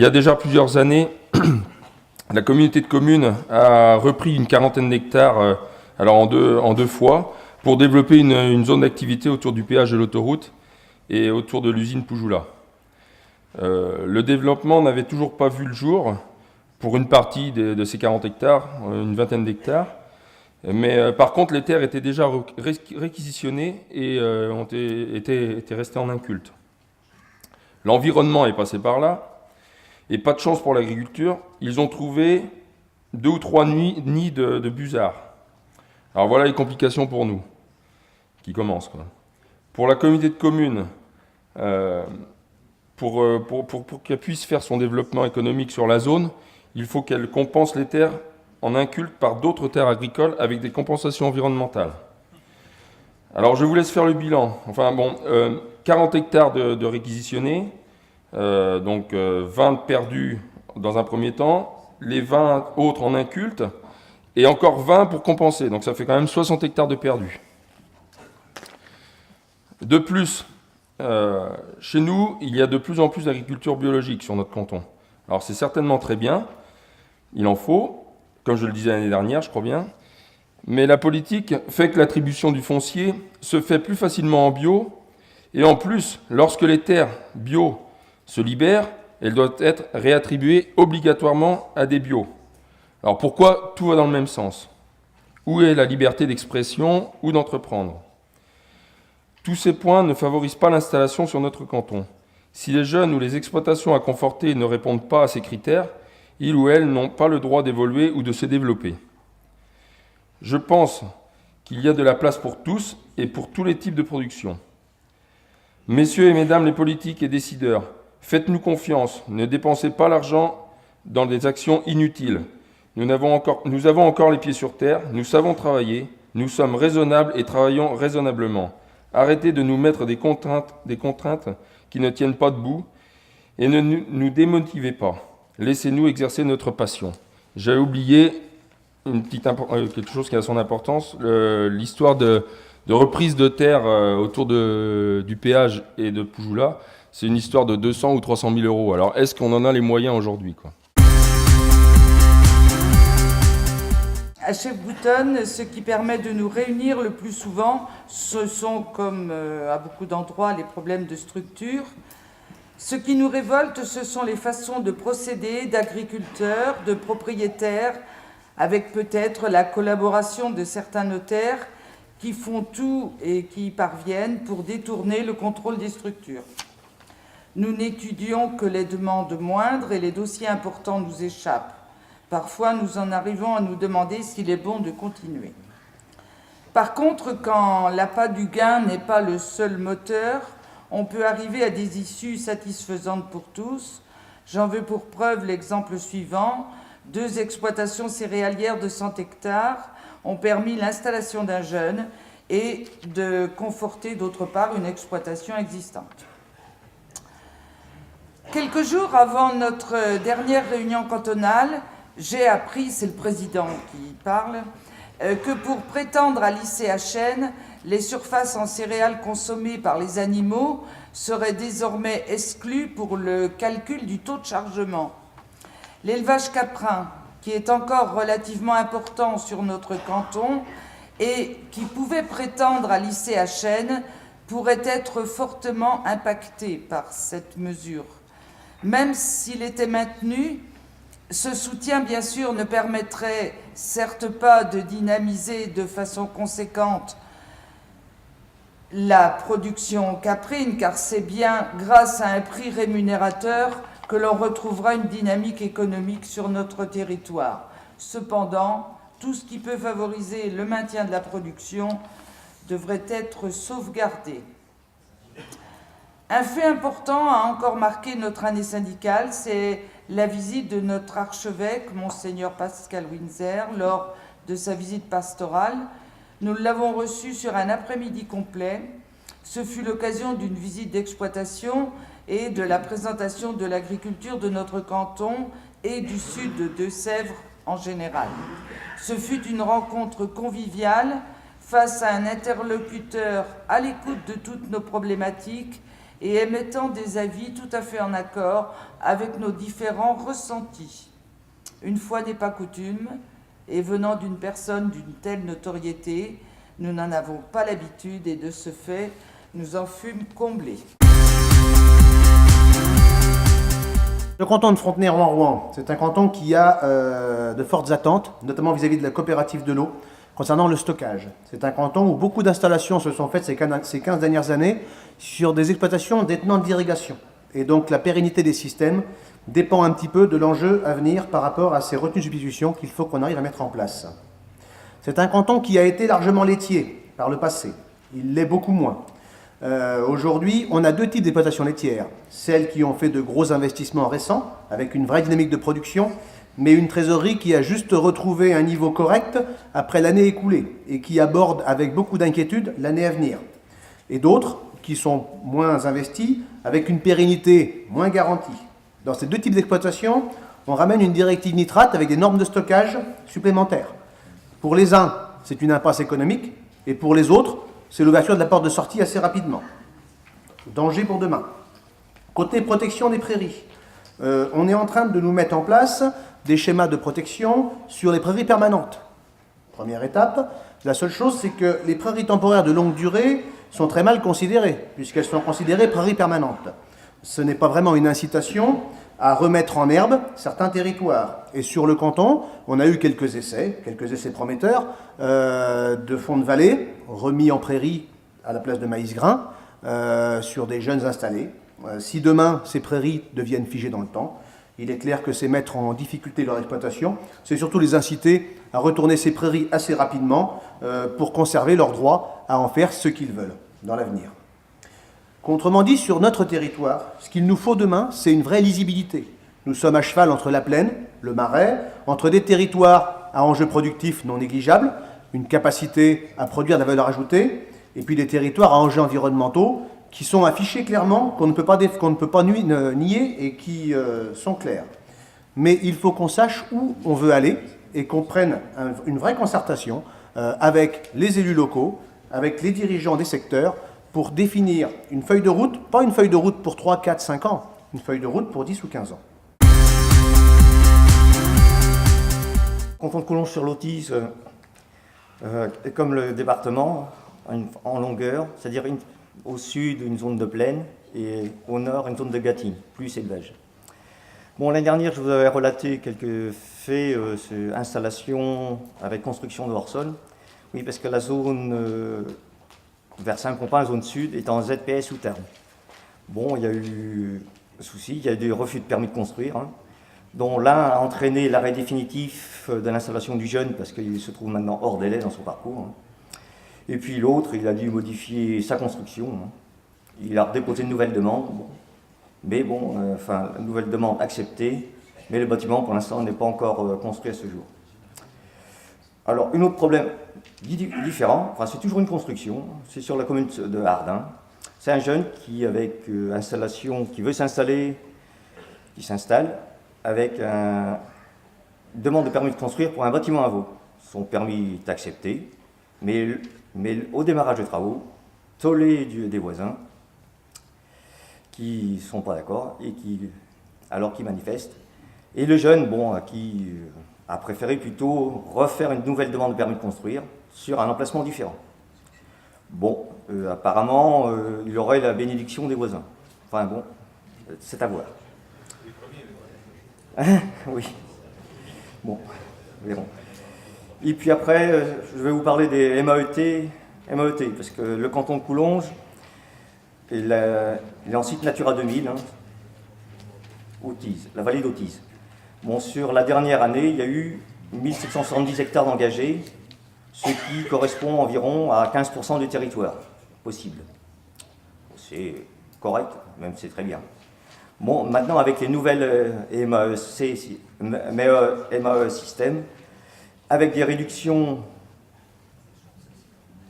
y a déjà plusieurs années, la communauté de communes a repris une quarantaine d'hectares, alors en deux fois, pour développer une zone d'activité autour du péage de l'autoroute et autour de l'usine Poujoula. Le développement n'avait toujours pas vu le jour pour une partie de ces 40 hectares, une vingtaine d'hectares. Mais par contre, les terres étaient déjà réquisitionnées et étaient restées en inculte. L'environnement est passé par là, et pas de chance pour l'agriculture. Ils ont trouvé 2 ou 3 nids de busards. Alors voilà les complications pour nous, qui commencent, quoi. Pour la communauté de communes, pour qu'elle puisse faire son développement économique sur la zone, il faut qu'elle compense les terres en inculte par d'autres terres agricoles avec des compensations environnementales. Alors je vous laisse faire le bilan. 40 hectares de réquisitionnés, donc 20 perdus dans un premier temps, les 20 autres en inculte, et encore 20 pour compenser. Donc ça fait quand même 60 hectares de perdus. De plus, chez nous, il y a de plus en plus d'agriculture biologique sur notre canton. Alors c'est certainement très bien, il en faut, comme je le disais l'année dernière, je crois bien, mais la politique fait que l'attribution du foncier se fait plus facilement en bio, et en plus, lorsque les terres bio se libèrent, elles doivent être réattribuées obligatoirement à des bio. Alors pourquoi tout va dans le même sens? Où est la liberté d'expression ou d'entreprendre? Tous ces points ne favorisent pas l'installation sur notre canton. Si les jeunes ou les exploitations à conforter ne répondent pas à ces critères, ils ou elles n'ont pas le droit d'évoluer ou de se développer. Je pense qu'il y a de la place pour tous et pour tous les types de production. Messieurs et mesdames les politiques et décideurs, faites-nous confiance, ne dépensez pas l'argent dans des actions inutiles. Nous avons encore les pieds sur terre, nous savons travailler, nous sommes raisonnables et travaillons raisonnablement. Arrêtez de nous mettre des contraintes qui ne tiennent pas debout et ne nous démotivez pas. Laissez-nous exercer notre passion. J'ai oublié quelque chose qui a son importance, l'histoire de reprise de terre autour du péage et de Poujoula. C'est une histoire de 200 ou 300 000 euros. Alors, est-ce qu'on en a les moyens aujourd'hui, quoi ? À Chefboutonne, ce qui permet de nous réunir le plus souvent, ce sont, comme à beaucoup d'endroits, les problèmes de structure. Ce qui nous révolte, ce sont les façons de procéder d'agriculteurs, de propriétaires, avec peut-être la collaboration de certains notaires qui font tout et qui y parviennent pour détourner le contrôle des structures. Nous n'étudions que les demandes moindres et les dossiers importants nous échappent. Parfois, nous en arrivons à nous demander s'il est bon de continuer. Par contre, quand l'appât du gain n'est pas le seul moteur, on peut arriver à des issues satisfaisantes pour tous. J'en veux pour preuve l'exemple suivant. 2 exploitations céréalières de 100 hectares ont permis l'installation d'un jeune et de conforter d'autre part une exploitation existante. Quelques jours avant notre dernière réunion cantonale, j'ai appris, c'est le président qui parle, que pour prétendre à l'ICHN, les surfaces en céréales consommées par les animaux seraient désormais exclues pour le calcul du taux de chargement. L'élevage caprin, qui est encore relativement important sur notre canton et qui pouvait prétendre à l'ICHN, pourrait être fortement impacté par cette mesure. Même s'il était maintenu, ce soutien, bien sûr, ne permettrait certes pas de dynamiser de façon conséquente la production caprine, car c'est bien grâce à un prix rémunérateur que l'on retrouvera une dynamique économique sur notre territoire. Cependant, tout ce qui peut favoriser le maintien de la production devrait être sauvegardé. Un fait important a encore marqué notre année syndicale, c'est la visite de notre archevêque, Monseigneur Pascal Winzer, lors de sa visite pastorale. Nous l'avons reçu sur un après-midi complet. Ce fut l'occasion d'une visite d'exploitation et de la présentation de l'agriculture de notre canton et du sud de Deux-Sèvres en général. Ce fut une rencontre conviviale face à un interlocuteur à l'écoute de toutes nos problématiques et émettant des avis tout à fait en accord avec nos différents ressentis. Une fois n'est pas coutume, et venant d'une personne d'une telle notoriété, nous n'en avons pas l'habitude et de ce fait, nous en fûmes comblés. Le canton de Frontenay-Rouen-Rouen, c'est un canton qui a de fortes attentes, notamment vis-à-vis de la coopérative de l'eau, concernant le stockage. C'est un canton où beaucoup d'installations se sont faites ces 15 dernières années sur des exploitations détenantes d'irrigation. Et donc la pérennité des systèmes dépend un petit peu de l'enjeu à venir par rapport à ces retenues de substitution qu'il faut qu'on arrive à mettre en place. C'est un canton qui a été largement laitier par le passé. Il l'est beaucoup moins. Aujourd'hui, on a deux types d'exploitations laitières. Celles qui ont fait de gros investissements récents, avec une vraie dynamique de production, mais une trésorerie qui a juste retrouvé un niveau correct après l'année écoulée et qui aborde avec beaucoup d'inquiétude l'année à venir. Et d'autres qui sont moins investis, avec une pérennité moins garantie. Dans ces deux types d'exploitation, on ramène une directive nitrate avec des normes de stockage supplémentaires. Pour les uns, c'est une impasse économique, et pour les autres, c'est l'ouverture de la porte de sortie assez rapidement. Danger pour demain. Côté protection des prairies, on est en train de nous mettre en place des schémas de protection sur les prairies permanentes. Première étape. La seule chose, c'est que les prairies temporaires de longue durée sont très mal considérées, puisqu'elles sont considérées prairies permanentes. Ce n'est pas vraiment une incitation à remettre en herbe certains territoires. Et sur le canton, on a eu quelques essais prometteurs de fonds de vallée remis en prairie à la place de maïs grain sur des jeunes installés. Si demain ces prairies deviennent figées dans le temps, il est clair que c'est mettre en difficulté leur exploitation, c'est surtout les inciter à retourner ces prairies assez rapidement pour conserver leur droit à en faire ce qu'ils veulent dans l'avenir. Autrement dit, sur notre territoire, ce qu'il nous faut demain, c'est une vraie lisibilité. Nous sommes à cheval entre la plaine, le marais, entre des territoires à enjeux productifs non négligeables, une capacité à produire de la valeur ajoutée, et puis des territoires à enjeux environnementaux qui sont affichés clairement, qu'on ne peut pas nier et qui sont clairs. Mais il faut qu'on sache où on veut aller et qu'on prenne une vraie concertation avec les élus locaux, avec les dirigeants des secteurs, pour définir une feuille de route, pas une feuille de route pour 3, 4, 5 ans, une feuille de route pour 10 ou 15 ans. Le canton de Collonges-sur-l'Autise est comme le département en longueur, c'est-à-dire au sud une zone de plaine et au nord une zone de gâtine, plus élevage. Bon, l'année dernière, je vous avais relaté quelques faits, installation avec construction de hors-sol. Oui, parce que la zone vers Saint-Pompin, la zone sud, est en ZPS sous terme. Bon, il y a eu souci, il y a eu des refus de permis de construire, dont l'un a entraîné l'arrêt définitif de l'installation du jeune parce qu'il se trouve maintenant hors délai dans son parcours. Et puis l'autre, il a dû modifier sa construction. Il a déposé une nouvelle demande, mais bon, une nouvelle demande acceptée, mais le bâtiment pour l'instant n'est pas encore construit à ce jour. Alors, un autre problème différent, c'est toujours une construction, c'est sur la commune de Hardin. C'est un jeune qui, avec qui veut s'installer, qui s'installe avec une demande de permis de construire pour un bâtiment à veau. Son permis est accepté, mais au démarrage des travaux, tollé des voisins qui ne sont pas d'accord et qui manifestent. Et le jeune, qui a préféré plutôt refaire une nouvelle demande de permis de construire sur un emplacement différent. Bon, apparemment, il aurait la bénédiction des voisins. Enfin bon, c'est à voir. Oui. Bon, verrons. Et puis après, je vais vous parler des MAET, parce que le canton de Coulonges, il est en site Natura 2000, Autise, la vallée d'Autise. Bon, sur la dernière année, il y a eu 1770 hectares d'engagés, ce qui correspond environ à 15% du territoire possible. C'est correct, même c'est très bien. Bon, maintenant avec les nouvelles MAE système, avec des réductions,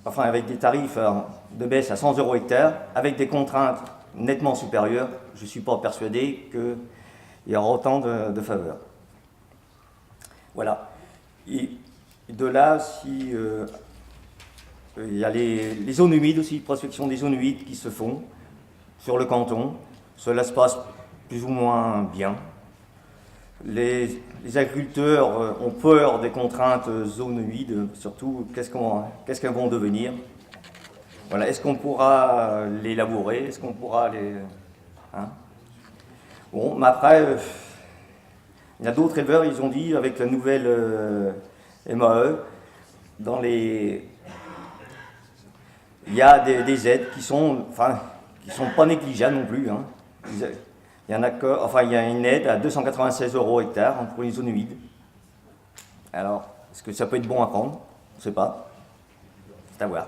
avec des tarifs de baisse à 100 € hectare, avec des contraintes nettement supérieures, je ne suis pas persuadé qu'il y aura autant de faveurs. Voilà. Et de là, si il y a les zones humides aussi, prospection des zones humides qui se font, sur le canton. Cela se passe plus ou moins bien. Les agriculteurs ont peur des contraintes zone humide, surtout qu'est-ce qu'elles vont devenir. Voilà, est-ce qu'on pourra les labourer? Est-ce qu'on pourra les... Hein? Bon, mais après, il y a d'autres éleveurs, ils ont dit, avec la nouvelle MAE, il y a des aides qui sont pas négligeables non plus. Hein. Il y a une aide à 296 € hectare pour les zones humides. Alors, est-ce que ça peut être bon à prendre? On ne sait pas. C'est à voir.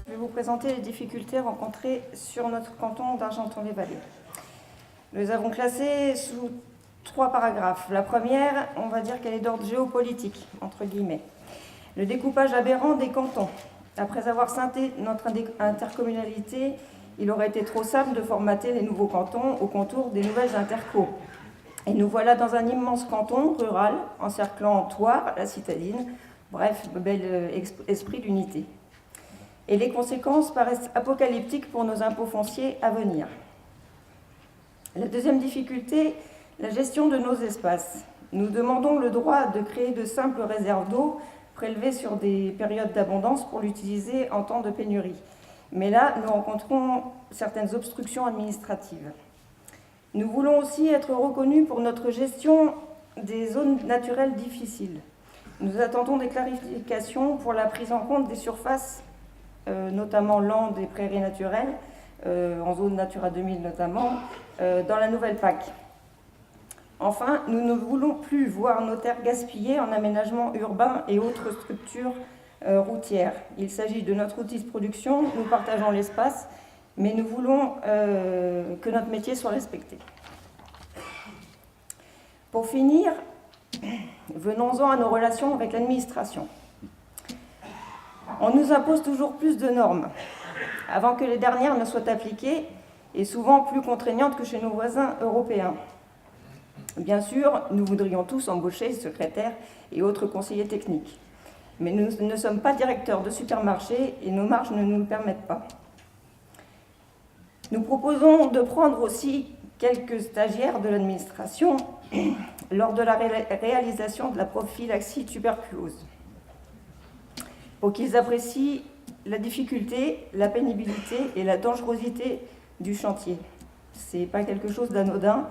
Je vais vous présenter les difficultés rencontrées sur notre canton d'Argenton-les-Vallées. Nous les avons classées sous 3 paragraphes. La première, on va dire qu'elle est d'ordre géopolitique, entre guillemets. Le découpage aberrant des cantons. Après avoir scindé notre intercommunalité, il aurait été trop simple de formater les nouveaux cantons au contour des nouvelles intercos. Et nous voilà dans un immense canton rural, encerclant Thouars, la citadine, bref, bel esprit d'unité. Et les conséquences paraissent apocalyptiques pour nos impôts fonciers à venir. La deuxième difficulté, la gestion de nos espaces. Nous demandons le droit de créer de simples réserves d'eau prélevées sur des périodes d'abondance pour l'utiliser en temps de pénurie. Mais là, nous rencontrons certaines obstructions administratives. Nous voulons aussi être reconnus pour notre gestion des zones naturelles difficiles. Nous attendons des clarifications pour la prise en compte des surfaces, notamment landes et prairies naturelles, en zone Natura 2000 notamment, dans la nouvelle PAC. Enfin, nous ne voulons plus voir nos terres gaspillées en aménagement urbain et autres structures routières. Il s'agit de notre outil de production, nous partageons l'espace, mais nous voulons que notre métier soit respecté. Pour finir, venons-en à nos relations avec l'administration. On nous impose toujours plus de normes, avant que les dernières ne soient appliquées, et souvent plus contraignantes que chez nos voisins européens. Bien sûr, nous voudrions tous embaucher secrétaires et autres conseillers techniques. Mais nous ne sommes pas directeurs de supermarchés et nos marges ne nous le permettent pas. Nous proposons de prendre aussi quelques stagiaires de l'administration lors de la réalisation de la prophylaxie tuberculose, pour qu'ils apprécient la difficulté, la pénibilité et la dangerosité du chantier. Ce n'est pas quelque chose d'anodin.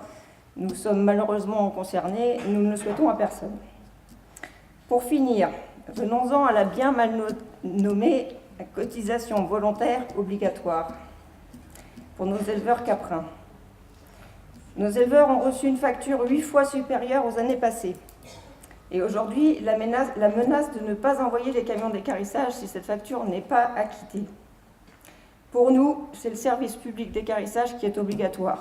Nous sommes malheureusement concernés, nous ne le souhaitons à personne. Pour finir, venons-en à la bien mal nommée cotisation volontaire obligatoire pour nos éleveurs caprins. Nos éleveurs ont reçu une facture 8 fois supérieure aux années passées. Et aujourd'hui, la menace de ne pas envoyer les camions d'équarrissage si cette facture n'est pas acquittée. Pour nous, c'est le service public d'équarrissage qui est obligatoire.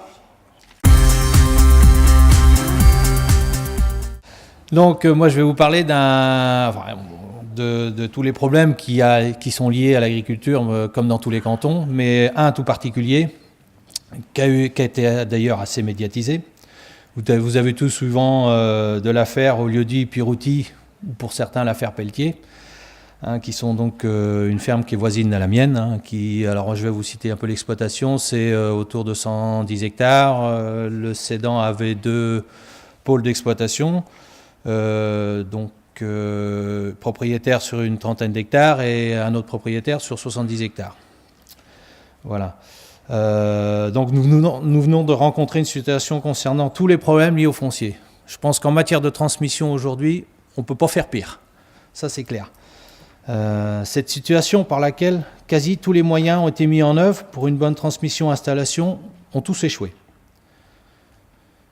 Donc moi je vais vous parler de tous les problèmes qui sont liés à l'agriculture comme dans tous les cantons, mais un tout particulier qui a été d'ailleurs assez médiatisé. Vous avez tous souvent de l'affaire Oliody-Pirouti, ou pour certains l'affaire Pelletier, qui sont donc une ferme qui est voisine à la mienne. Alors je vais vous citer un peu l'exploitation, c'est autour de 110 hectares. Le cédant avait 2 pôles d'exploitation. Propriétaire sur une trentaine d'hectares et un autre propriétaire sur 70 hectares. Voilà. Donc nous venons de rencontrer une situation concernant tous les problèmes liés au foncier. Je pense qu'en matière de transmission aujourd'hui, on ne peut pas faire pire. Ça c'est clair. Cette situation par laquelle quasi tous les moyens ont été mis en œuvre pour une bonne transmission-installation ont tous échoué.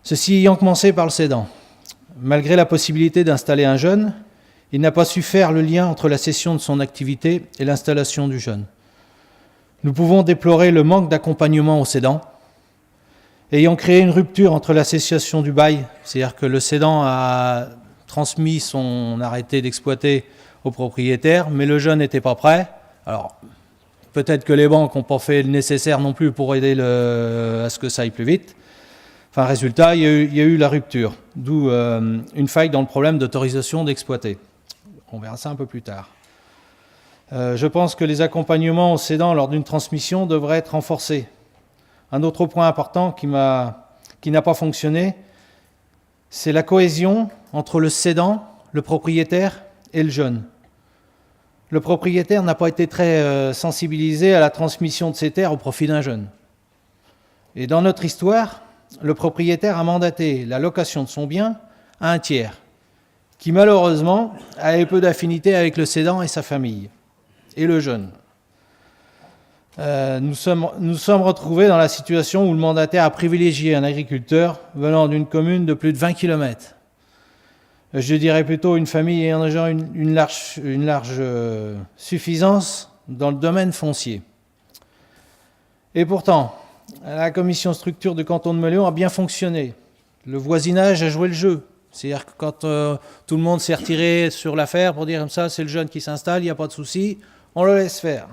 Ceci ayant commencé par le cédant. Malgré la possibilité d'installer un jeune, il n'a pas su faire le lien entre la cession de son activité et l'installation du jeune. Nous pouvons déplorer le manque d'accompagnement au cédant, ayant créé une rupture entre la cessation du bail, c'est-à-dire que le cédant a transmis son arrêté d'exploiter au propriétaire, mais le jeune n'était pas prêt. Alors, peut-être que les banques n'ont pas fait le nécessaire non plus pour aider à ce que ça aille plus vite. Enfin, résultat, il y a eu la rupture, d'où une faille dans le problème d'autorisation d'exploiter. On verra ça un peu plus tard. Je pense que les accompagnements aux cédants lors d'une transmission devraient être renforcés. Un autre point important qui n'a pas fonctionné, c'est la cohésion entre le cédant, le propriétaire et le jeune. Le propriétaire n'a pas été très sensibilisé à la transmission de ses terres au profit d'un jeune. Et dans notre histoire, le propriétaire a mandaté la location de son bien à un tiers, qui malheureusement avait peu d'affinité avec le cédant et sa famille, et le jeune. Nous sommes retrouvés dans la situation où le mandataire a privilégié un agriculteur venant d'une commune de plus de 20 km. Je dirais plutôt une famille ayant déjà une large suffisance dans le domaine foncier. Et pourtant, la commission structure du canton de Meuléon a bien fonctionné. Le voisinage a joué le jeu. C'est-à-dire que quand tout le monde s'est retiré sur l'affaire pour dire comme ça, c'est le jeune qui s'installe, il n'y a pas de souci, on le laisse faire.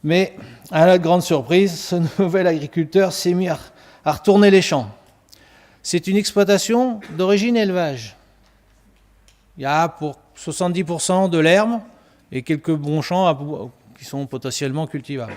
Mais, à notre grande surprise, ce nouvel agriculteur s'est mis à retourner les champs. C'est une exploitation d'origine élevage. Il y a pour 70% de l'herbe et quelques bons champs qui sont potentiellement cultivables.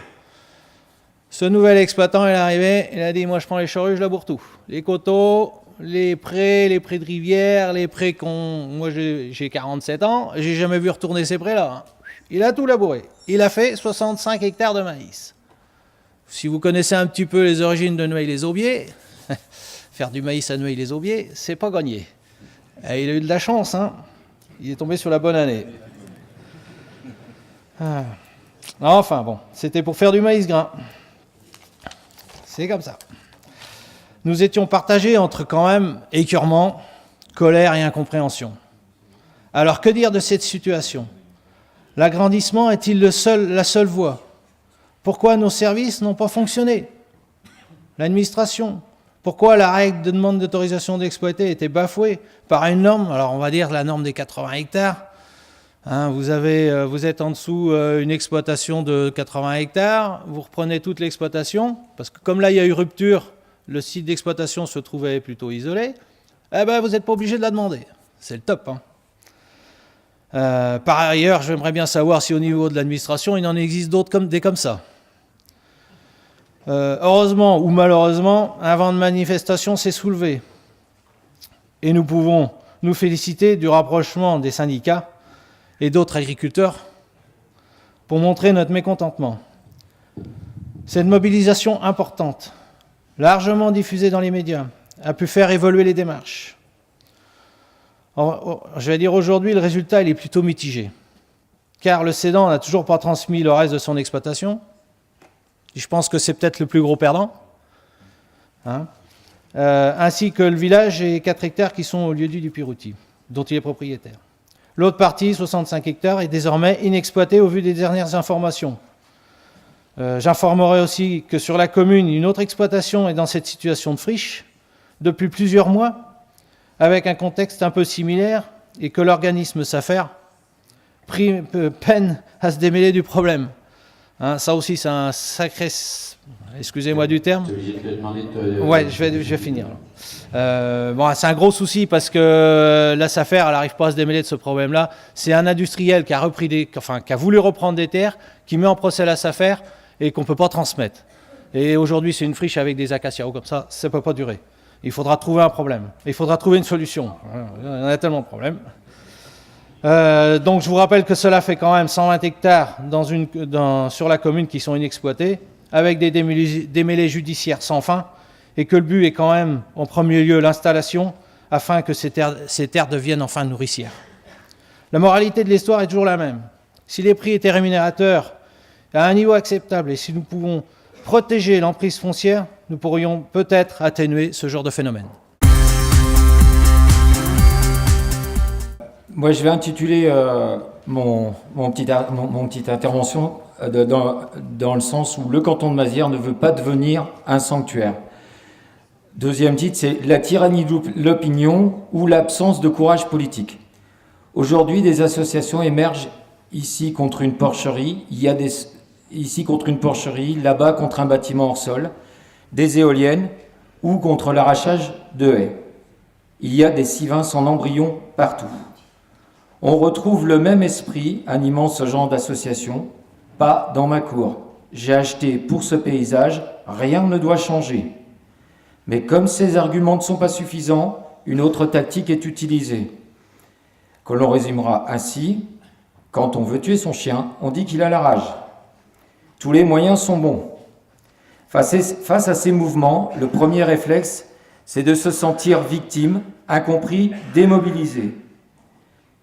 Ce nouvel exploitant est arrivé, il a dit, moi je prends les charrues, je laboure tout. Les coteaux, les prés de rivière, les prés moi j'ai 47 ans, j'ai jamais vu retourner ces prés-là. Il a tout labouré. Il a fait 65 hectares de maïs. Si vous connaissez un petit peu les origines de Neuilly-les-Aubiers, faire du maïs à Neuilly-les-Aubiers, c'est pas gagné. Et il a eu de la chance, hein. Il est tombé sur la bonne année. Enfin bon, c'était pour faire du maïs grain. C'est comme ça. Nous étions partagés entre quand même écœurement, colère et incompréhension. Alors que dire de cette situation ? L'agrandissement est-il la seule voie ? Pourquoi nos services n'ont pas fonctionné ? L'administration ? Pourquoi la règle de demande d'autorisation d'exploiter était bafouée par une norme ? Alors on va dire la norme des 80 hectares. Hein, vous êtes en dessous une exploitation de 80 hectares, vous reprenez toute l'exploitation, parce que comme là il y a eu rupture, le site d'exploitation se trouvait plutôt isolé, eh ben vous n'êtes pas obligé de la demander. C'est le top. Hein. Par ailleurs, j'aimerais bien savoir si au niveau de l'administration, il en existe d'autres comme ça. Heureusement ou malheureusement, un vent de manifestation s'est soulevé. Et nous pouvons nous féliciter du rapprochement des syndicats et d'autres agriculteurs pour montrer notre mécontentement. Cette mobilisation importante, largement diffusée dans les médias, a pu faire évoluer les démarches. Je vais dire aujourd'hui, le résultat il est plutôt mitigé, car le cédant n'a toujours pas transmis le reste de son exploitation. Je pense que c'est peut-être le plus gros perdant, hein. Ainsi que le village et 4 hectares qui sont au lieu-dit du Pirouti, dont il est propriétaire. L'autre partie, 65 hectares, est désormais inexploitée au vu des dernières informations. J'informerai aussi que sur la commune, une autre exploitation est dans cette situation de friche depuis plusieurs mois, avec un contexte un peu similaire, et que l'organisme SAFER peine à se démêler du problème. Hein, ça aussi, c'est un sacré... Excusez-moi du terme. Ouais, je vais finir. Bon, c'est un gros souci parce que la SAFER, elle n'arrive pas à se démêler de ce problème-là. C'est un industriel qui a voulu reprendre des terres, qui met en procès la SAFER et qu'on ne peut pas transmettre. Et aujourd'hui, c'est une friche avec des acacias ou comme ça ne peut pas durer. Il faudra trouver un problème. Il faudra trouver une solution. Il y en a tellement de problèmes. Donc je vous rappelle que cela fait quand même 120 hectares sur la commune qui sont inexploités, avec des démêlés judiciaires sans fin, et que le but est quand même, en premier lieu, l'installation, afin que ces terres deviennent enfin nourricières. La moralité de l'histoire est toujours la même. Si les prix étaient rémunérateurs à un niveau acceptable, et si nous pouvons protéger l'emprise foncière, nous pourrions peut-être atténuer ce genre de phénomène. Moi, je vais intituler mon petite intervention dans le sens où le canton de Mazières ne veut pas devenir un sanctuaire. Deuxième titre, c'est la tyrannie de l'opinion ou l'absence de courage politique. Aujourd'hui, des associations émergent ici contre une porcherie, ici contre une porcherie, là-bas contre un bâtiment hors sol, des éoliennes ou contre l'arrachage de haies. Il y a des sivins en embryon partout. On retrouve le même esprit animant ce genre d'association. Pas dans ma cour. J'ai acheté pour ce paysage, rien ne doit changer. Mais comme ces arguments ne sont pas suffisants, une autre tactique est utilisée, que l'on résumera ainsi: quand on veut tuer son chien, on dit qu'il a la rage. Tous les moyens sont bons. Face à ces mouvements, le premier réflexe, c'est de se sentir victime, incompris, démobilisé.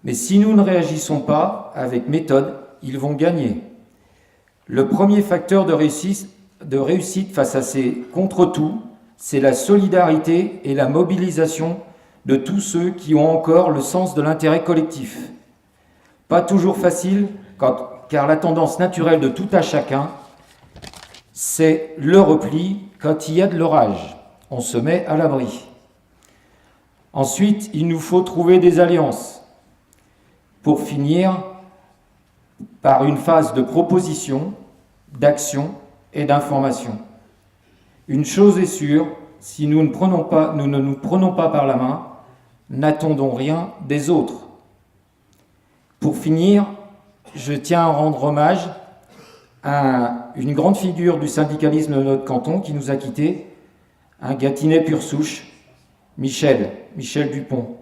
Mais si nous ne réagissons pas avec méthode, ils vont gagner. Le premier facteur de réussite face à ces contre-tout, c'est la solidarité et la mobilisation de tous ceux qui ont encore le sens de l'intérêt collectif. Pas toujours facile, car la tendance naturelle de tout à chacun, c'est le repli quand il y a de l'orage. On se met à l'abri. Ensuite, il nous faut trouver des alliances pour finir par une phase de proposition, d'action et d'information. Une chose est sûre, si nous ne nous prenons pas par la main, n'attendons rien des autres. Pour finir, je tiens à rendre hommage à une grande figure du syndicalisme de notre canton qui nous a quittés, un Gâtinais pure souche, Michel Dupont.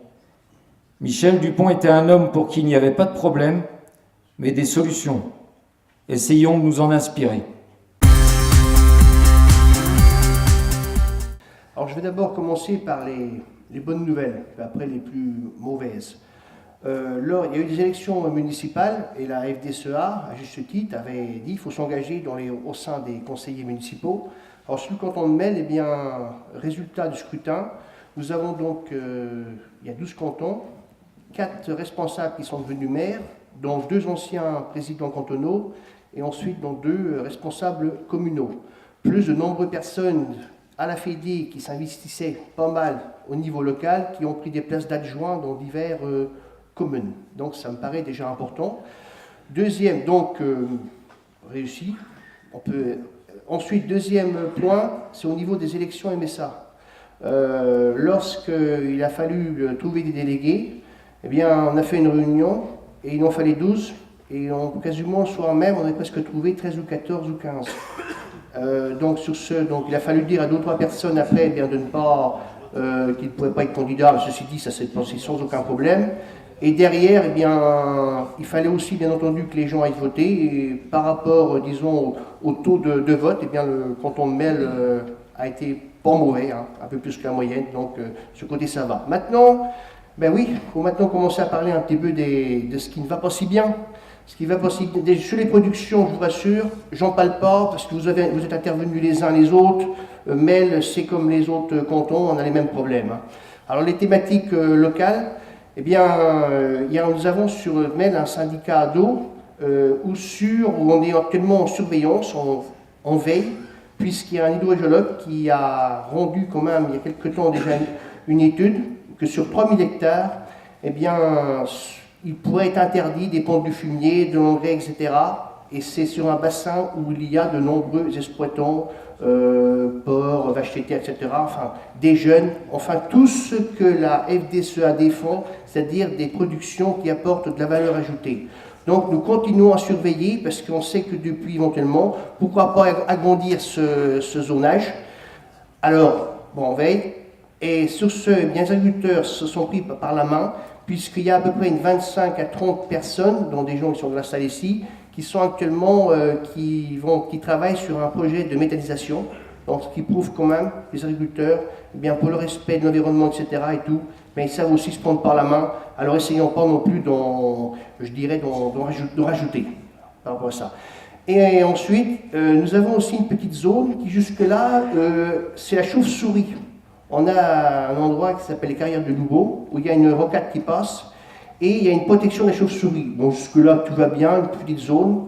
Michel Dupont était un homme pour qui il n'y avait pas de problème, mais des solutions. Essayons de nous en inspirer. Alors je vais d'abord commencer par les bonnes nouvelles, après les plus mauvaises. Il y a eu des élections municipales et la FDSEA, à juste titre, avait dit qu'il faut s'engager au sein des conseillers municipaux. Alors sur le canton de Melle, eh bien, résultat du scrutin, nous avons donc, il y a 12 cantons, 4 responsables qui sont devenus maires, dont 2 anciens présidents cantonaux et ensuite dont 2 responsables communaux. Plus de nombreuses personnes à la Fédé qui s'investissaient pas mal au niveau local, qui ont pris des places d'adjoints dans divers communes. Donc ça me paraît déjà important. Deuxième, donc, réussi. Ensuite, deuxième point, c'est au niveau des élections MSA. Lorsqu'il a fallu trouver des délégués, eh bien, on a fait une réunion et il en fallait 12. Et quasiment le soir même, on a presque trouvé 13 ou 14 ou 15. Donc il a fallu dire à 2 ou 3 personnes après, eh bien, de ne pas, qu'ils ne pouvaient pas être candidats. Mais ceci dit, ça s'est passé sans aucun problème. Et derrière, eh bien, il fallait aussi, bien entendu, que les gens aillent voter. Et par rapport, disons, au taux de vote, eh bien, le canton de Melle a été pas mauvais, hein, un peu plus que la moyenne. Donc, ce côté, ça va. Maintenant, ben oui, il faut maintenant commencer à parler un petit peu de ce qui ne va pas si bien. Ce qui va pas si bien. Sur les productions, je vous rassure, j'en parle pas parce que vous êtes intervenus les uns les autres. Melle, c'est comme les autres cantons, on a les mêmes problèmes. Hein. Alors, les thématiques locales, eh bien, nous avons sur Melle un syndicat d'eau où on est actuellement en surveillance, en veille, puisqu'il y a un hydrogéologue qui a rendu quand même, il y a quelque temps déjà, une étude que sur 3000 hectares, eh bien, il pourrait être interdit des ponts du fumier, de l'engrais, etc. Et c'est sur un bassin où il y a de nombreux exploitants, porcs, vaches laitières, etc. Enfin, des jeunes, enfin tout ce que la FDSEA défend, c'est-à-dire des productions qui apportent de la valeur ajoutée. Donc nous continuons à surveiller parce qu'on sait que depuis éventuellement, pourquoi pas agrandir ce zonage. Alors, bon, on veille. Et sur ce, eh bien, les agriculteurs se sont pris par la main, puisqu'il y a à peu près 25 à 30 personnes, dont des gens qui sont installés ici, qui sont actuellement, qui travaillent sur un projet de méthanisation. Donc, ce qui prouve quand même que les agriculteurs, eh bien, pour le respect de l'environnement, etc. et tout, mais ils savent aussi se prendre par la main. Alors, essayons pas non plus d'en rajouter par rapport à ça. Et ensuite, nous avons aussi une petite zone qui jusque-là, c'est la chauve-souris. On a un endroit qui s'appelle les carrières de Loubeau, où il y a une rocade qui passe, et il y a une protection des chauves-souris. Bon, jusque-là, tout va bien, une petite zone.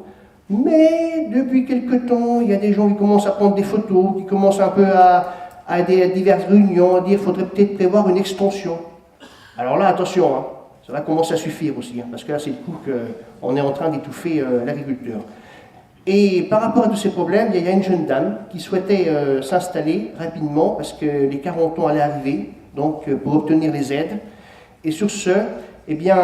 Mais depuis quelque temps, il y a des gens qui commencent à prendre des photos, qui commencent un peu à diverses réunions, à dire qu'il faudrait peut-être prévoir une extension. Alors là, attention, hein, ça va commencer à suffire aussi, hein, parce que là, c'est le coup qu'on est en train d'étouffer l'agriculteur. Et par rapport à tous ces problèmes, il y a une jeune dame qui souhaitait s'installer rapidement parce que les 40 ans allaient arriver, donc pour obtenir les aides. Et sur ce, eh bien,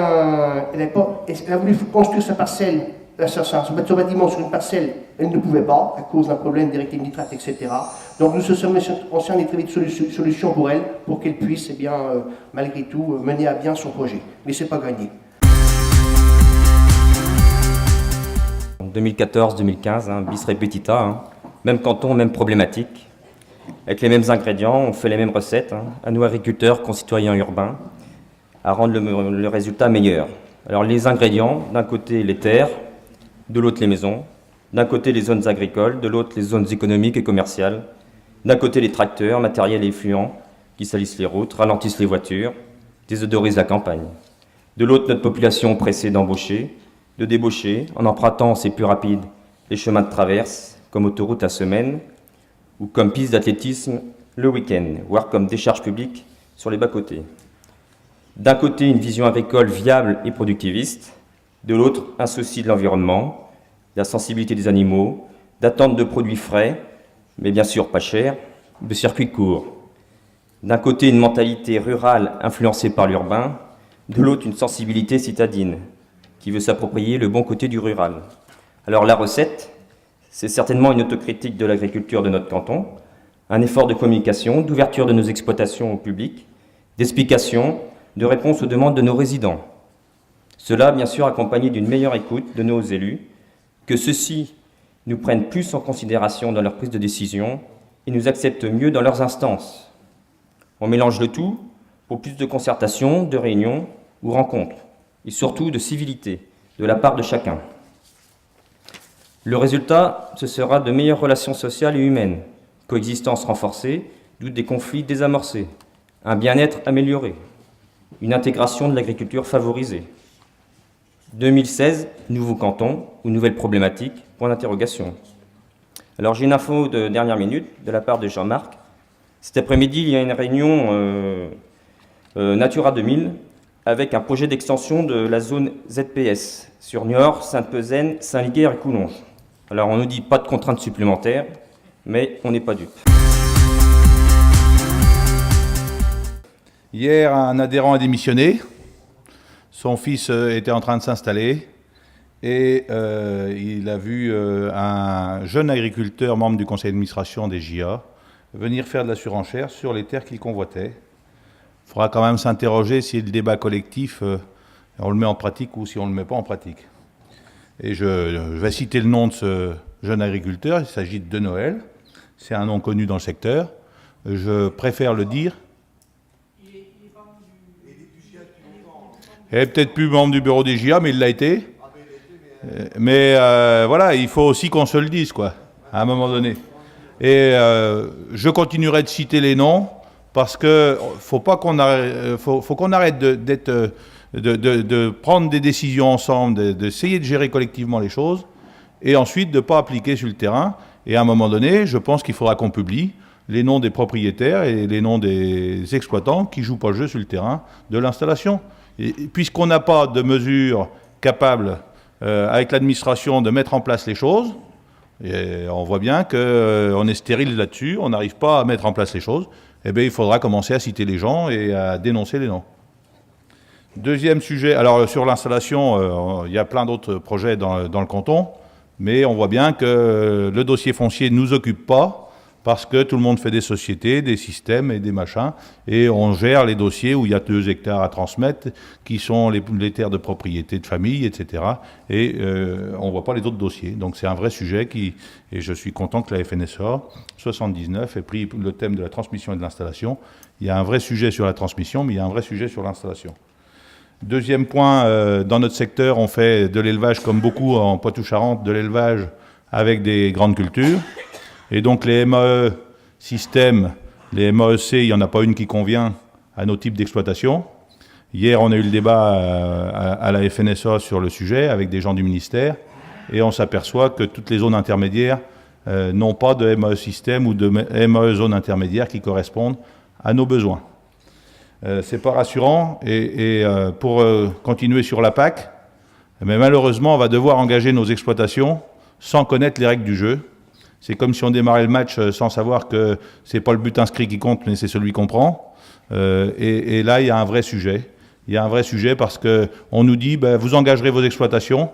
elle a voulu construire sa parcelle, son bâtiment sur une parcelle, elle ne pouvait pas, à cause d'un problème directive nitrate, etc. Donc nous sommes cherché très vite solution pour elle, pour qu'elle puisse, eh bien, malgré tout, mener à bien son projet. Mais c'est pas gagné. En 2014-2015, bis repetita, même canton, même problématique. Avec les mêmes ingrédients, on fait les mêmes recettes, à nous agriculteurs, concitoyens urbains, à rendre le résultat meilleur. Alors les ingrédients, d'un côté les terres, de l'autre les maisons, d'un côté les zones agricoles, de l'autre les zones économiques et commerciales, d'un côté les tracteurs, matériels et effluents qui salissent les routes, ralentissent les voitures, désodorisent la campagne. De l'autre notre population pressée d'embaucher, de débaucher, en empruntant, c'est plus rapide, les chemins de traverse, comme autoroute à semaine, ou comme piste d'athlétisme le week-end, voire comme décharge publique sur les bas-côtés. D'un côté, une vision agricole viable et productiviste, de l'autre, un souci de l'environnement, de la sensibilité des animaux, d'attente de produits frais, mais bien sûr pas chers, de circuits courts. D'un côté, une mentalité rurale influencée par l'urbain, de l'autre, une sensibilité citadine, qui veut s'approprier le bon côté du rural. Alors la recette, c'est certainement une autocritique de l'agriculture de notre canton, un effort de communication, d'ouverture de nos exploitations au public, d'explication, de réponse aux demandes de nos résidents. Cela, bien sûr, accompagné d'une meilleure écoute de nos élus, que ceux-ci nous prennent plus en considération dans leur prise de décision et nous acceptent mieux dans leurs instances. On mélange le tout pour plus de concertation, de réunions ou rencontres, et surtout de civilité de la part de chacun. Le résultat, ce sera de meilleures relations sociales et humaines, coexistence renforcée, d'où des conflits désamorcés, un bien-être amélioré, une intégration de l'agriculture favorisée. 2016, nouveau canton ou nouvelle problématique, point d'interrogation. Alors j'ai une info de dernière minute de la part de Jean-Marc. Cet après-midi, il y a une réunion Natura 2000 avec un projet d'extension de la zone ZPS sur Niort, Sainte-Pezaine, Saint-Liguer et Coulonges. Alors on nous dit pas de contraintes supplémentaires, mais on n'est pas dupes. Hier, un adhérent a démissionné. Son fils était en train de s'installer et il a vu un jeune agriculteur, membre du conseil d'administration des JA, venir faire de la surenchère sur les terres qu'il convoitait. Il faudra quand même s'interroger si le débat collectif, on le met en pratique ou si on ne le met pas en pratique. Et je vais citer le nom de ce jeune agriculteur, il s'agit de Noël. C'est un nom connu dans le secteur. Je préfère le dire. Il est peut-être plus membre du bureau des JA, mais il l'a été. Mais voilà, il faut aussi qu'on se le dise, quoi, à un moment donné. Et je continuerai de citer les noms, parce que faut qu'on arrête de prendre des décisions ensemble, d'essayer de gérer collectivement les choses, et ensuite de ne pas appliquer sur le terrain. Et à un moment donné, je pense qu'il faudra qu'on publie les noms des propriétaires et les noms des exploitants qui ne jouent pas le jeu sur le terrain de l'installation. Et puisqu'on n'a pas de mesures capables avec l'administration de mettre en place les choses, et on voit bien qu'on est stérile là-dessus, on n'arrive pas à mettre en place les choses, eh bien il faudra commencer à citer les gens et à dénoncer les noms. Deuxième sujet, alors sur l'installation, il y a plein d'autres projets dans le canton, mais on voit bien que le dossier foncier ne nous occupe pas, parce que tout le monde fait des sociétés, des systèmes et des machins, et on gère les dossiers où il y a 2 hectares à transmettre, qui sont les terres de propriété de famille, etc. Et on ne voit pas les autres dossiers. Donc c'est un vrai sujet et je suis content que la FNSA 79 ait pris le thème de la transmission et de l'installation. Il y a un vrai sujet sur la transmission, mais il y a un vrai sujet sur l'installation. Deuxième point, dans notre secteur, on fait de l'élevage, comme beaucoup en Poitou-Charentes, de l'élevage avec des grandes cultures. Et donc les MAE systèmes, les MAEC, il n'y en a pas une qui convient à nos types d'exploitation. Hier, on a eu le débat à la FNSA sur le sujet avec des gens du ministère et on s'aperçoit que toutes les zones intermédiaires n'ont pas de MAE système ou de MAE zone intermédiaire qui correspondent à nos besoins. C'est pas rassurant et pour continuer sur la PAC, mais malheureusement, on va devoir engager nos exploitations sans connaître les règles du jeu. C'est comme si on démarrait le match sans savoir que c'est pas le but inscrit qui compte, mais c'est celui qu'on prend. Et là, il y a un vrai sujet. il y a un vrai sujet parce qu'on nous dit vous engagerez vos exploitations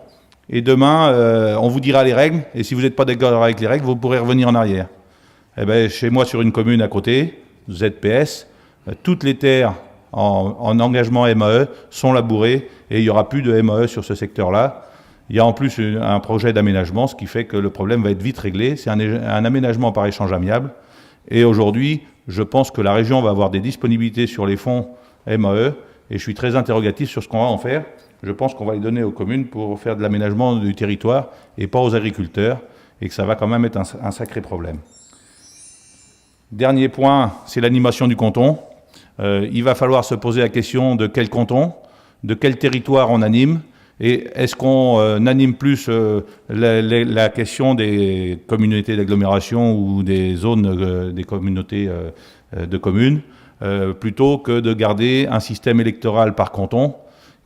et demain on vous dira les règles et si vous n'êtes pas d'accord avec les règles, vous pourrez revenir en arrière. Eh bien, chez moi, sur une commune à côté, ZPS, toutes les terres en engagement MAE sont labourées et il n'y aura plus de MAE sur ce secteur-là. Il y a en plus un projet d'aménagement, ce qui fait que le problème va être vite réglé. C'est un aménagement par échange amiable. Et aujourd'hui, je pense que la région va avoir des disponibilités sur les fonds MAE et je suis très interrogatif sur ce qu'on va en faire. Je pense qu'on va les donner aux communes pour faire de l'aménagement du territoire et pas aux agriculteurs et que ça va quand même être un sacré problème. Dernier point, c'est l'animation du canton. Il va falloir se poser la question de quel canton, de quel territoire on anime, et est-ce qu'on anime plus la question des communautés d'agglomération ou des zones des communautés de communes, plutôt que de garder un système électoral par canton,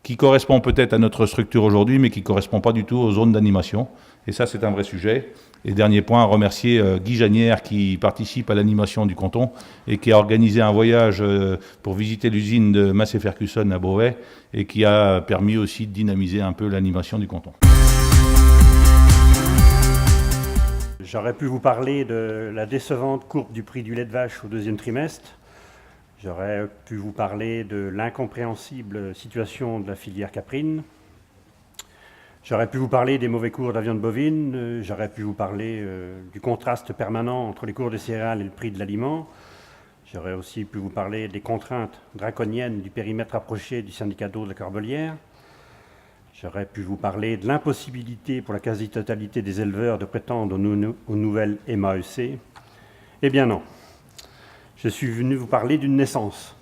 qui correspond peut-être à notre structure aujourd'hui, mais qui ne correspond pas du tout aux zones d'animation. Et ça, c'est un vrai sujet. Et dernier point, remercier Guy Janière qui participe à l'animation du canton et qui a organisé un voyage pour visiter l'usine de Massey Ferguson à Beauvais et qui a permis aussi de dynamiser un peu l'animation du canton. J'aurais pu vous parler de la décevante courbe du prix du lait de vache au deuxième trimestre. J'aurais pu vous parler de l'incompréhensible situation de la filière caprine. J'aurais pu vous parler des mauvais cours de la viande bovine. J'aurais pu vous parler du contraste permanent entre les cours des céréales et le prix de l'aliment. J'aurais aussi pu vous parler des contraintes draconiennes du périmètre approché du syndicat d'eau de la Corbelière. J'aurais pu vous parler de l'impossibilité pour la quasi-totalité des éleveurs de prétendre aux nouvelles MAEC. Eh bien non. Je suis venu vous parler d'une naissance,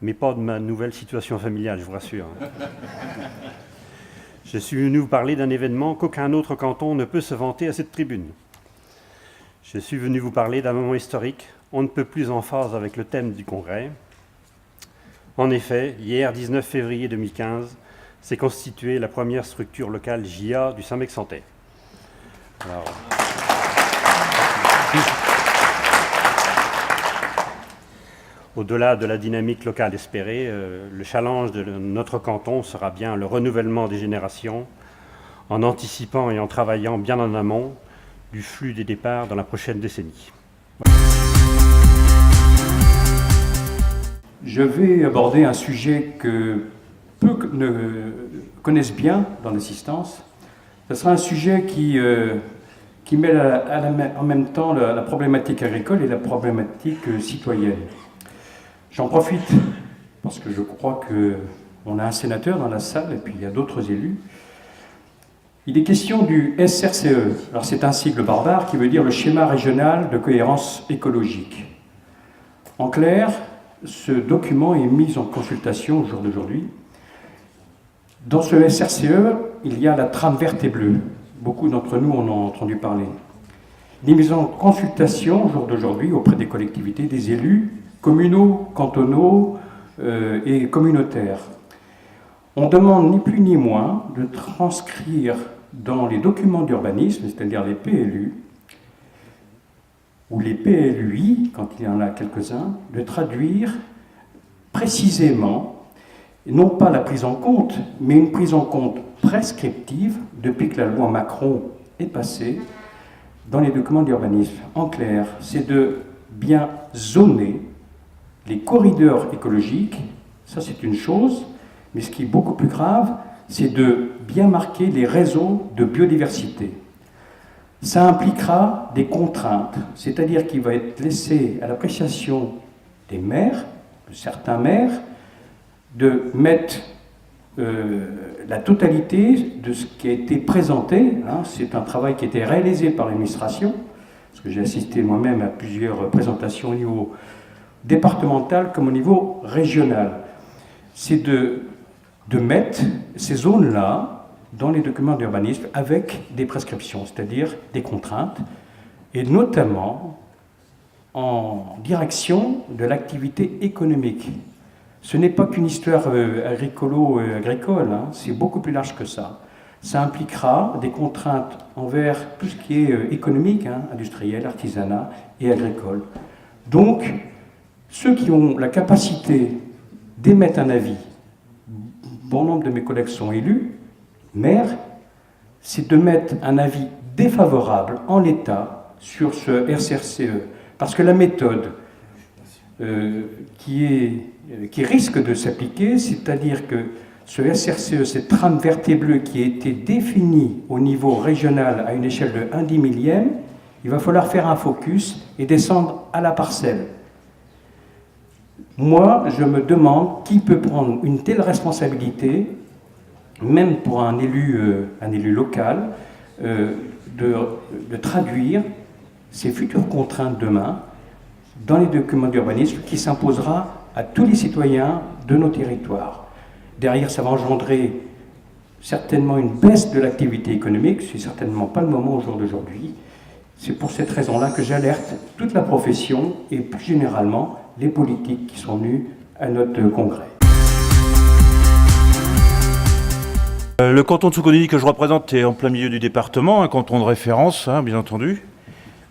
mais pas de ma nouvelle situation familiale, je vous rassure. Je suis venu vous parler d'un événement qu'aucun autre canton ne peut se vanter à cette tribune. Je suis venu vous parler d'un moment historique, on ne peut plus en phase avec le thème du congrès. En effet, hier, 19 février 2015, s'est constituée la première structure locale JA du Saint-Mexantais. Au-delà de la dynamique locale espérée, le challenge de notre canton sera bien le renouvellement des générations, en anticipant et en travaillant bien en amont du flux des départs dans la prochaine décennie. Je vais aborder un sujet que peu connaissent bien dans l'assistance. Ce sera un sujet qui mêle en même temps la problématique agricole et la problématique citoyenne. J'en profite parce que je crois qu'on a un sénateur dans la salle et puis il y a d'autres élus. Il est question du SRCE. Alors c'est un sigle barbare qui veut dire le schéma régional de cohérence écologique. En clair, ce document est mis en consultation au jour d'aujourd'hui. Dans ce SRCE, il y a la trame verte et bleue. Beaucoup d'entre nous en ont entendu parler. Il est mis en consultation au jour d'aujourd'hui auprès des collectivités, des élus, communaux, cantonaux et communautaires. On demande ni plus ni moins de transcrire dans les documents d'urbanisme, c'est-à-dire les PLU, ou les PLUI, quand il y en a quelques-uns, de traduire précisément, non pas la prise en compte, mais une prise en compte prescriptive, depuis que la loi Macron est passée, dans les documents d'urbanisme. En clair, c'est de bien zoner les corridors écologiques, ça c'est une chose, mais ce qui est beaucoup plus grave, c'est de bien marquer les réseaux de biodiversité. Ça impliquera des contraintes, c'est-à-dire qu'il va être laissé à l'appréciation des maires, de certains maires, de mettre la totalité de ce qui a été présenté. C'est un travail qui a été réalisé par l'administration, parce que j'ai assisté moi-même à plusieurs présentations au niveau départemental comme au niveau régional. C'est de mettre ces zones-là dans les documents d'urbanisme avec des prescriptions, c'est-à-dire des contraintes, et notamment en direction de l'activité économique. Ce n'est pas qu'une histoire agricole, c'est beaucoup plus large que ça. Ça impliquera des contraintes envers tout ce qui est économique, industriel, artisanat et agricole. Donc, ceux qui ont la capacité d'émettre un avis bon nombre de mes collègues sont élus, maires, c'est de mettre un avis défavorable en l'état sur ce RCRCE. Parce que la méthode qui risque de s'appliquer, c'est-à-dire que ce SRCE, cette trame verte et bleue qui a été définie au niveau régional à une échelle de 1/10 millième, il va falloir faire un focus et descendre à la parcelle. Moi, je me demande qui peut prendre une telle responsabilité, même pour un élu local, de traduire ces futures contraintes demain dans les documents d'urbanisme qui s'imposera à tous les citoyens de nos territoires. Derrière, ça va engendrer certainement une baisse de l'activité économique, c'est certainement pas le moment au jour d'aujourd'hui. C'est pour cette raison-là que j'alerte toute la profession et plus généralement les politiques qui sont venus à notre congrès. Le canton de Souconnelly que je représente est en plein milieu du département, un canton de référence, bien entendu.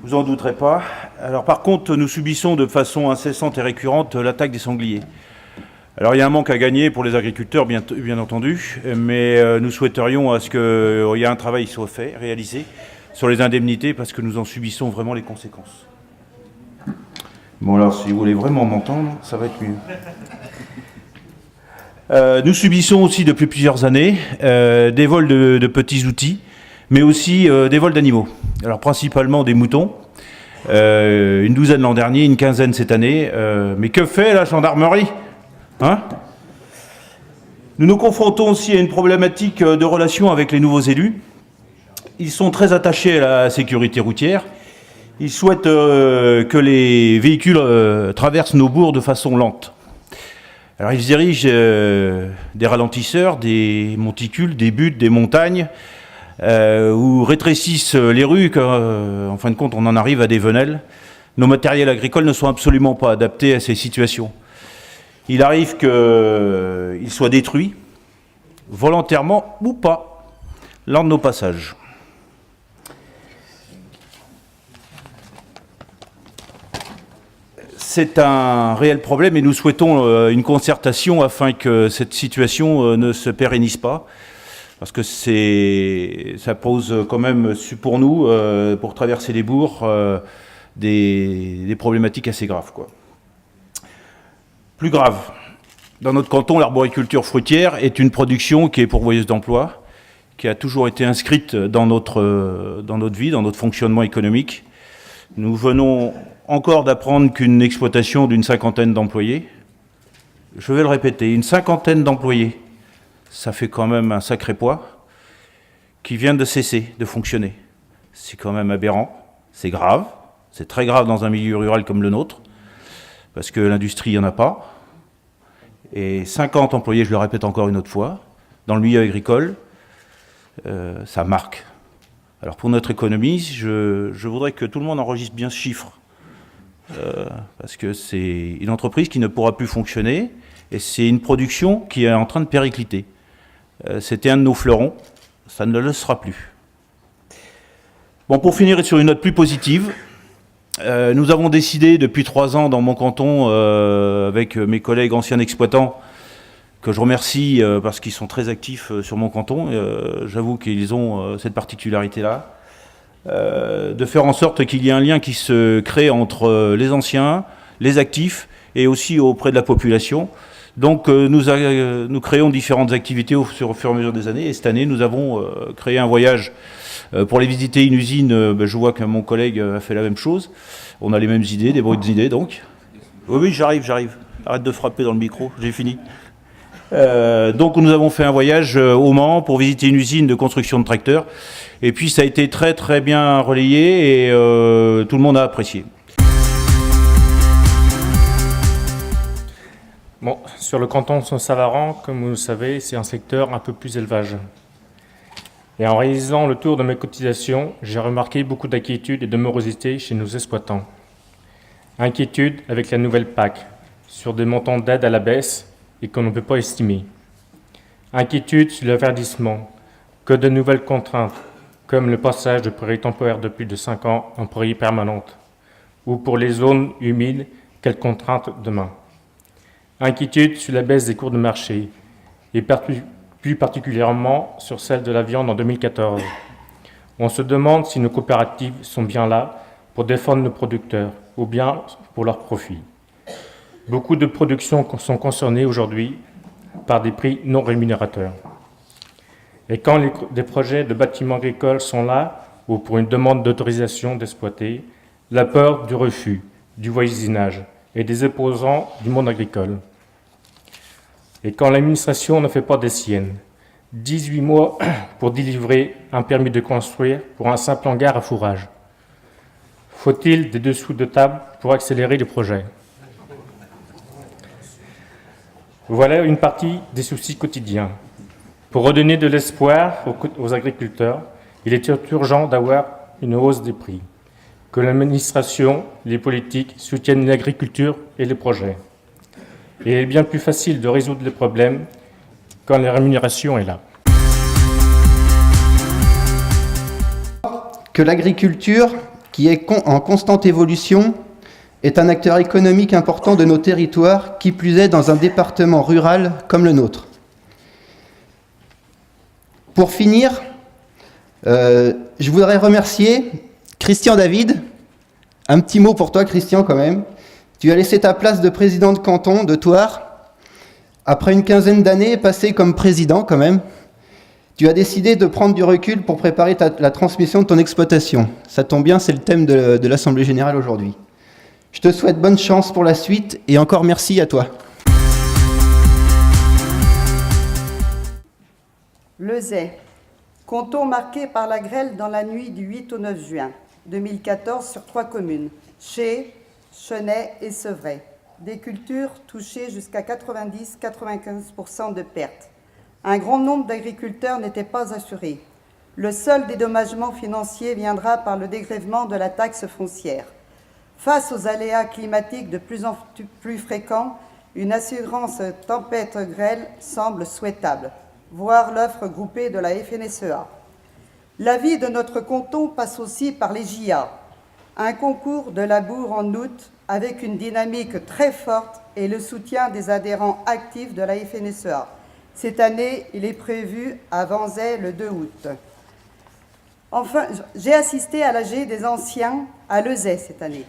Vous en douterez pas. Alors par contre, nous subissons de façon incessante et récurrente l'attaque des sangliers. Alors il y a un manque à gagner pour les agriculteurs, bien entendu, mais nous souhaiterions à ce qu'il y ait un travail soit fait, réalisé, sur les indemnités, parce que nous en subissons vraiment les conséquences. Bon alors, si vous voulez vraiment m'entendre, ça va être mieux. Nous subissons aussi depuis plusieurs années des vols de petits outils, mais aussi des vols d'animaux. Alors principalement des moutons, une douzaine l'an dernier, une quinzaine cette année. Mais que fait la gendarmerie, hein ? Nous nous confrontons aussi à une problématique de relation avec les nouveaux élus. Ils sont très attachés à la sécurité routière. Ils souhaitent que les véhicules traversent nos bourgs de façon lente. Alors ils dirigent des ralentisseurs, des monticules, des buttes, des montagnes, ou rétrécissent les rues, en fin de compte on en arrive à des venelles. Nos matériels agricoles ne sont absolument pas adaptés à ces situations. Il arrive qu'ils soient détruits, volontairement ou pas, lors de nos passages. C'est un réel problème et nous souhaitons une concertation afin que cette situation ne se pérennise pas. Parce que ça pose quand même pour nous, pour traverser les bourgs, des problématiques assez graves, quoi. Plus grave, dans notre canton, l'arboriculture fruitière est une production qui est pourvoyeuse d'emplois, qui a toujours été inscrite dans notre vie, dans notre fonctionnement économique. Nous venons encore d'apprendre qu'une exploitation d'une 50aine d'employés, je vais le répéter, une 50aine d'employés, ça fait quand même un sacré poids, qui vient de cesser de fonctionner. C'est quand même aberrant, c'est grave, c'est très grave dans un milieu rural comme le nôtre, parce que l'industrie, il n'y en a pas. Et 50 employés, je le répète encore une autre fois, dans le milieu agricole, ça marque. Alors pour notre économie, je voudrais que tout le monde enregistre bien ce chiffre. Parce que c'est une entreprise qui ne pourra plus fonctionner et c'est une production qui est en train de péricliter. C'était un de nos fleurons, ça ne le sera plus. Bon, pour finir sur une note plus positive, nous avons décidé depuis 3 ans dans mon canton, avec mes collègues anciens exploitants, que je remercie parce qu'ils sont très actifs sur mon canton, j'avoue qu'ils ont cette particularité-là, de faire en sorte qu'il y ait un lien qui se crée entre les anciens, les actifs et aussi auprès de la population. Donc nous créons différentes activités au fur et à mesure des années et cette année nous avons créé un voyage pour aller visiter une usine. Je vois que mon collègue a fait la même chose. On a les mêmes idées, des bonnes idées donc. Oui, j'arrive. Arrête de frapper dans le micro, j'ai fini. Donc nous avons fait un voyage au Mans pour visiter une usine de construction de tracteurs. Et puis ça a été très très bien relayé et tout le monde a apprécié. Bon, sur le canton de Saint-Savaran, comme vous le savez, c'est un secteur un peu plus élevage. Et en réalisant le tour de mes cotisations, j'ai remarqué beaucoup d'inquiétude et de morosité chez nos exploitants. Inquiétude avec la nouvelle PAC, sur des montants d'aide à la baisse et qu'on ne peut pas estimer. Inquiétude sur le verdissement, que de nouvelles contraintes, comme le passage de prairies temporaires de plus de 5 ans en prairies permanentes, ou pour les zones humides, quelles contraintes demain. Inquiétude sur la baisse des cours de marché et plus particulièrement sur celle de la viande en 2014. On se demande si nos coopératives sont bien là pour défendre nos producteurs ou bien pour leur profit. Beaucoup de productions sont concernées aujourd'hui par des prix non rémunérateurs. Et quand des projets de bâtiments agricoles sont là, ou pour une demande d'autorisation d'exploiter, la peur du refus, du voisinage et des opposants du monde agricole. Et quand l'administration ne fait pas des siennes, 18 mois pour délivrer un permis de construire pour un simple hangar à fourrage. Faut-il des dessous de table pour accélérer les projets? Voilà une partie des soucis quotidiens. Pour redonner de l'espoir aux agriculteurs, il est urgent d'avoir une hausse des prix, que l'administration, les politiques soutiennent l'agriculture et les projets. Et il est bien plus facile de résoudre les problèmes quand la rémunération est là. Que l'agriculture, qui est en constante évolution, est un acteur économique important de nos territoires, qui plus est dans un département rural comme le nôtre. Pour finir, je voudrais remercier Christian David. Un petit mot pour toi, Christian, quand même. Tu as laissé ta place de président de canton de Thouars. Après une quinzaine d'années passées comme président, quand même, tu as décidé de prendre du recul pour préparer la transmission de ton exploitation. Ça tombe bien, c'est le thème de l'Assemblée Générale aujourd'hui. Je te souhaite bonne chance pour la suite et encore merci à toi. Lezay, canton marqué par la grêle dans la nuit du 8 au 9 juin 2014 sur 3 communes, Chez, Chenay et Sevray. Des cultures touchées jusqu'à 90-95% de pertes. Un grand nombre d'agriculteurs n'étaient pas assurés. Le seul dédommagement financier viendra par le dégrèvement de la taxe foncière. Face aux aléas climatiques de plus en plus fréquents, une assurance tempête-grêle semble souhaitable, voire l'offre groupée de la FNSEA. La vie de notre canton passe aussi par les JA, un concours de labour en août avec une dynamique très forte et le soutien des adhérents actifs de la FNSEA. Cette année, il est prévu à Vanzay le 2 août. Enfin, j'ai assisté à l'AG des anciens à Lezay cette année.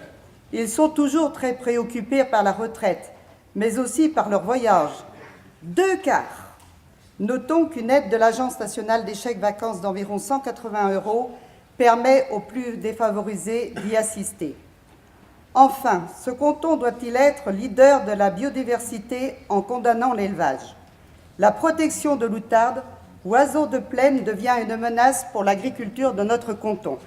Ils sont toujours très préoccupés par la retraite, mais aussi par leur voyage. 2 quarts. Notons qu'une aide de l'Agence nationale des chèques vacances d'environ 180 € permet aux plus défavorisés d'y assister. Enfin, ce canton doit-il être leader de la biodiversité en condamnant l'élevage? La protection de l'outarde, oiseau de plaine, devient une menace pour l'agriculture de notre canton.